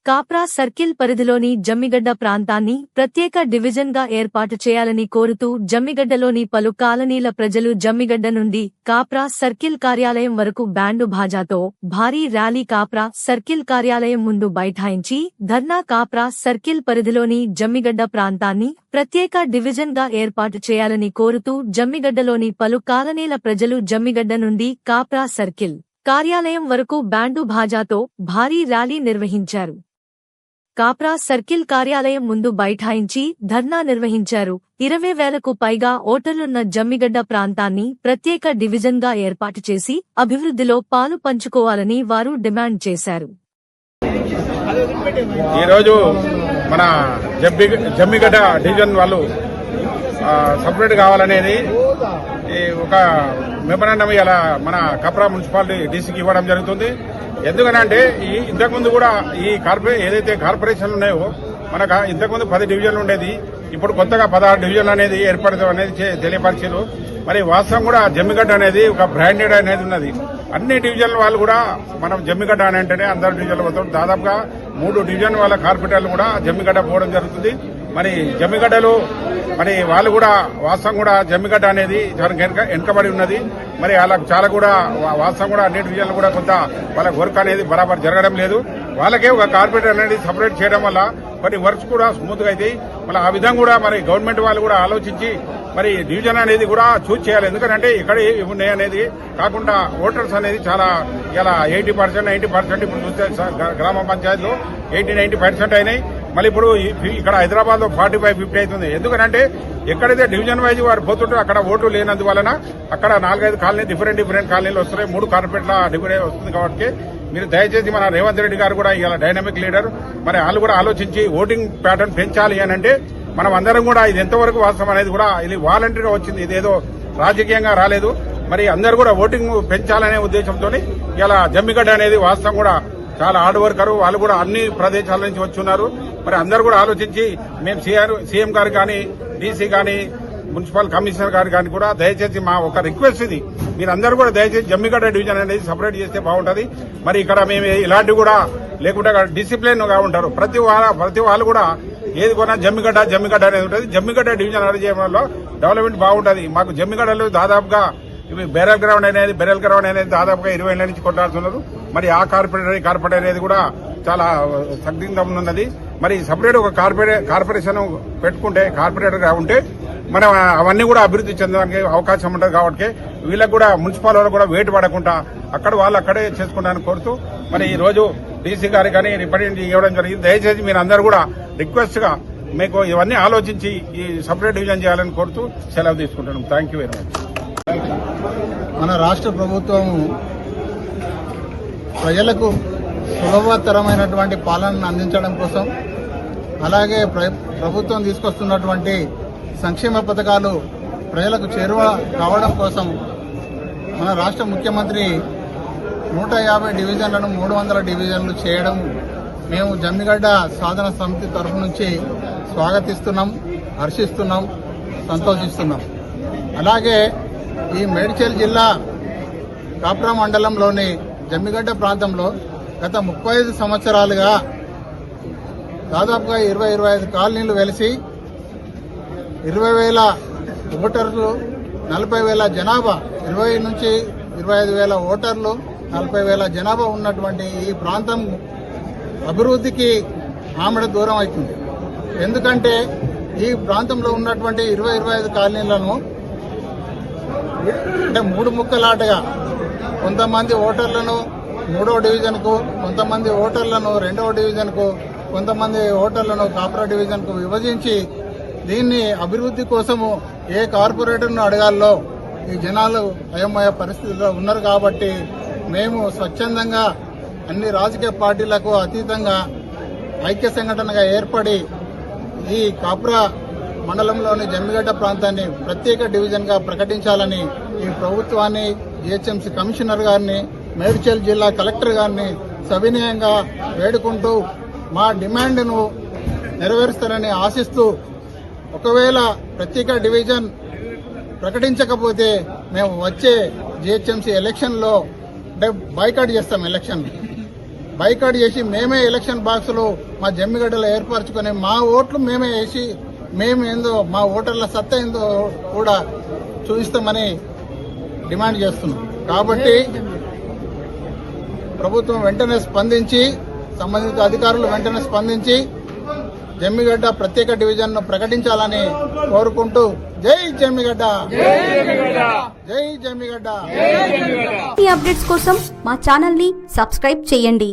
Kapra circle పరిధిలోని జమ్మిగడ్డ ప్రాంతాన్ని ప్రత్యేక డివిజన్ గా ఏర్పాటు చేయాలని కోరుతూ జమ్మిగడ్డలోని పలు కాలనీల ప్రజలు జమ్మిగడ్డ నుండి కాప్రా సర్కిల్ కార్యాలయం వరకు బ్యాండు బాజాతో భారీ ర్యాలీ కాప్రా సర్కిల్ కార్యాలయం ముందు బైఠాయించి ధర్నా కాప్రా సర్కిల్ పరిధిలోని జమ్మిగడ్డ ప్రాంతాన్ని ప్రత్యేక డివిజన్ గా ఏర్పాటు చేయాలని కోరుతూ జమ్మిగడ్డలోని పలు కాలనీల ప్రజలు జమ్మిగడ్డ నుండి కాప్రా సర్కిల్ కార్యాలయం వరకు బ్యాండు బాజాతో భారీ ర్యాలీ నిర్వహించారు. కాప్రా సర్కిల్ కార్యాలయం ముందు బైఠాయించి ధర్నా నిర్వహించారు. 20,000కు పైగా ఓటర్లున్న జమ్మిగడ్డ ప్రాంతాన్ని ప్రత్యేక డివిజన్ గా ఏర్పాటు చేసి అభివృద్ధిలో పాలు పంచుకోవాలని వారు డిమాండ్ చేశారు. ఈరోజు మన జమ్మిగడ్డ డివిజన్ వాళ్ళు సపరేట్ కావాలనేది ఒక మెమరాండం ఇలా మన కప్రా మున్సిపాలిటీ డీసీకి ఇవ్వడం జరుగుతుంది. ఎందుకనంటే ఇంతకుముందు కూడా ఈ ఏదైతే కార్పొరేషన్లు ఉన్నాయో మనకు ఇంతకుముందు 10 డివిజన్లు ఉండేది, ఇప్పుడు కొత్తగా 16 డివిజన్లు అనేది ఏర్పడతాం అనేది తెలియపరిచారు. మరి వాస్తవం కూడా జమ్మిగడ్డ అనేది ఒక బ్రాండెడ్ అనేది ఉన్నది. అన్ని డివిజన్ల వాళ్ళు కూడా మనం జమ్మిగడ్డ అని అంటేనే అందరు డివిజన్లు పోతాం. దాదాపుగా 3 డివిజన్ వాళ్ళ కార్పొరేటర్లు కూడా జమ్మిగడ్డ పోవడం జరుగుతుంది. మరి జమ్మిగడ్డలో మరి వాళ్ళు కూడా వాస్తవం కూడా జమ్మిగడ్డ అనేది వెనుకబడి ఉన్నది. మరి వాళ్ళకు చాలా కూడా వాస్తవం కూడా అన్ని డివిజన్లు కూడా కొంత వాళ్ళ వర్క్ అనేది బరాబర్ జరగడం లేదు. వాళ్ళకే ఒక కార్పొరేటర్ అనేది సపరేట్ చేయడం వల్ల కొన్ని వర్క్స్ కూడా స్మూత్ గా అవుతాయి. మళ్ళీ ఆ విధంగా కూడా మరి గవర్నమెంట్ వాళ్ళు కూడా ఆలోచించి మరి డివిజన్ అనేది కూడా చూస్ చేయాలి. ఎందుకంటే ఇక్కడ ఉన్నాయి అనేది కాకుండా ఓటర్స్ అనేది చాలా ఇలా 80%, 90% ఇప్పుడు చూస్తే గ్రామ పంచాయతీలో 80-90% అయినాయి. మళ్ళీ ఇప్పుడు ఇక్కడ హైదరాబాద్ లో 45-50 అవుతుంది. ఎందుకంటే ఎక్కడైతే డివిజన్ వైజ్ వారు పోతుంటే అక్కడ ఓటు లేనందువలన అక్కడ 4-5 కాలనీ డిఫరెంట్ కాలనీలు వస్తున్నాయి. 3 కార్పొరేట్ల డివిజన్ వస్తుంది. కాబట్టి మీరు దయచేసి మన రేవంత్ రెడ్డి గారు కూడా ఇలా డైనమిక్ లీడర్, మరి వాళ్ళు కూడా ఆలోచించి ఓటింగ్ ప్యాటర్న్ పెంచాలి అని అంటే మనం అందరం కూడా ఇది ఎంతవరకు వాస్తవం అనేది కూడా ఇది వాలంటరీగా వచ్చింది, ఇదేదో రాజకీయంగా రాలేదు. మరి అందరూ కూడా ఓటింగ్ పెంచాలనే ఉద్దేశంతో ఇలా జమ్మిగడ్డ అనేది వాస్తవం కూడా చాలా హార్డ్ వర్కరు, వాళ్ళు కూడా అన్ని ప్రదేశాల నుంచి వచ్చి ఉన్నారు. మరి అందరూ కూడా ఆలోచించి మేము సీఎం గారు కానీ డీసీ కానీ మున్సిపల్ కమిషనర్ గారు కానీ కూడా దయచేసి మా ఒక రిక్వెస్ట్ ఇది, మీరందరూ కూడా దయచేసి జమ్మిగడ్డ డివిజన్ అనేది సపరేట్ చేస్తే బాగుంటుంది. మరి ఇక్కడ మేము ఇలాంటివి కూడా లేకుంటే డిసిప్లిన్ గా ఉంటారు. ప్రతి వాళ్ళు కూడా ఏది కొన్నా జమ్మిగడ్డ అనేది ఉంటుంది. జమ్మిగడ్డ డివిజన్ అనేది చేయడం వల్ల డెవలప్మెంట్ బాగుంటుంది. మాకు జమ్మిగడ్డలో దాదాపుగా ఇవి బెరల్ గ్రౌండ్ అనేది దాదాపుగా 20 ఏళ్ల నుంచి కొట్లాడుతున్నారు. మరి ఆ కార్పొరేటర్ అనేది కూడా చాలా సందిగ్ధం ఉన్నది. మరి సపరేట్ ఒక కార్పొరేషన్ పెట్టుకుంటే కార్పొరేటర్ గా ఉంటే మనం అవన్నీ కూడా అభివృద్ధి చెందడానికి అవకాశం ఉంటుంది. కాబట్టి వీళ్ళకు కూడా మున్సిపల్ వాళ్ళకు కూడా వేటు పడకుండా అక్కడ వాళ్ళు అక్కడే చేసుకుంటారని కోరుతూ మరి ఈ రోజు డీసీ గారు కానీ రిప్రజెంట్ ఇవ్వడం జరిగింది. దయచేసి మీరు అందరూ కూడా రిక్వెస్ట్ గా మీకు ఇవన్నీ ఆలోచించి ఈ సపరేట్ డివిజన్ చేయాలని కోరుతూ సెలవు తీసుకుంటున్నాం. Thank you very much. మన రాష్ట్ర ప్రభుత్వం ప్రజలకు సులభతరమైనటువంటి పాలనను అందించడం కోసం, అలాగే ప్రభుత్వం తీసుకొస్తున్నటువంటి సంక్షేమ పథకాలు ప్రజలకు చేరువ కావడం కోసం మన రాష్ట్ర ముఖ్యమంత్రి 150 డివిజన్లను 300 డివిజన్లు చేయడం మేము జమ్మిగడ్డ సాధన సమితి తరఫు నుంచి స్వాగతిస్తున్నాం, హర్షిస్తున్నాం, సంతోషిస్తున్నాం. అలాగే ఈ మేడ్చల్ జిల్లా కాప్రా మండలంలోని జమ్మిగడ్డ ప్రాంతంలో గత 35 సంవత్సరాలుగా దాదాపుగా 20-25 కాలనీలు వెలిసి 20,000 ఓటర్లు, 40,000 జనాభా, 20 నుంచి 25,000 ఓటర్లు, 40,000 జనాభా ఉన్నటువంటి ఈ ప్రాంతం అభివృద్ధికి ఆమెడ దూరం అవుతుంది. ఎందుకంటే ఈ ప్రాంతంలో ఉన్నటువంటి 20-25 కాలనీలను అంటే 3 ముక్కలాటగా కొంతమంది ఓటర్లను 3వ డివిజన్కు, కొంతమంది ఓటర్లను 2వ డివిజన్కు, కొంతమంది ఓటర్లను కాప్రా డివిజన్కు విభజించి దీన్ని అభివృద్ధి కోసము ఏ కార్పొరేటర్ను అడగాలో ఈ జనాలు అయోమయ పరిస్థితిలో ఉన్నారు. కాబట్టి మేము స్వచ్ఛందంగా అన్ని రాజకీయ పార్టీలకు అతీతంగా ఐక్య సంఘటనగా ఏర్పడి ఈ కాప్రా మండలంలోని జమ్మిగడ్డ ప్రాంతాన్ని ప్రత్యేక డివిజన్ గా ప్రకటించాలని ఈ ప్రభుత్వాన్ని, జీహెచ్ఎంసీ కమిషనర్ గారిని, మేడ్చల్ జిల్లా కలెక్టర్ గారిని సవినయంగా వేడుకుంటూ మా డిమాండ్ను నెరవేరుస్తారని ఆశిస్తూ, ఒకవేళ ప్రత్యేక డివిజన్ ప్రకటించకపోతే మేము వచ్చే జీహెచ్ఎంసీ ఎలక్షన్లో బాయ్కాట్ చేస్తాం. ఎలక్షన్ బైకాట్ చేసి మేమే ఎలక్షన్ బాక్సులు మా జమ్మిగడ్డలో ఏర్పరచుకొని మా ఓట్లు మేమే వేసి మేమేందో మా ఓటర్ల సత్తా ఏందో కూడా చూపిస్తామని డిమాండ్ చేస్తున్నాం. కాబట్టి ప్రభుత్వం వెంటనే స్పందించి, సంబంధిత అధికారులు వెంటనే స్పందించి జమ్మిగడ్డ ప్రత్యేక డివిజన్ ను ప్రకటించాలని కోరుకుంటూ జై జమ్మిగడ్డ, జై జమ్మిగడ్డ. ఈ అప్డేట్స్ కోసం మా ఛానల్ ని సబ్స్క్రైబ్ చేయండి.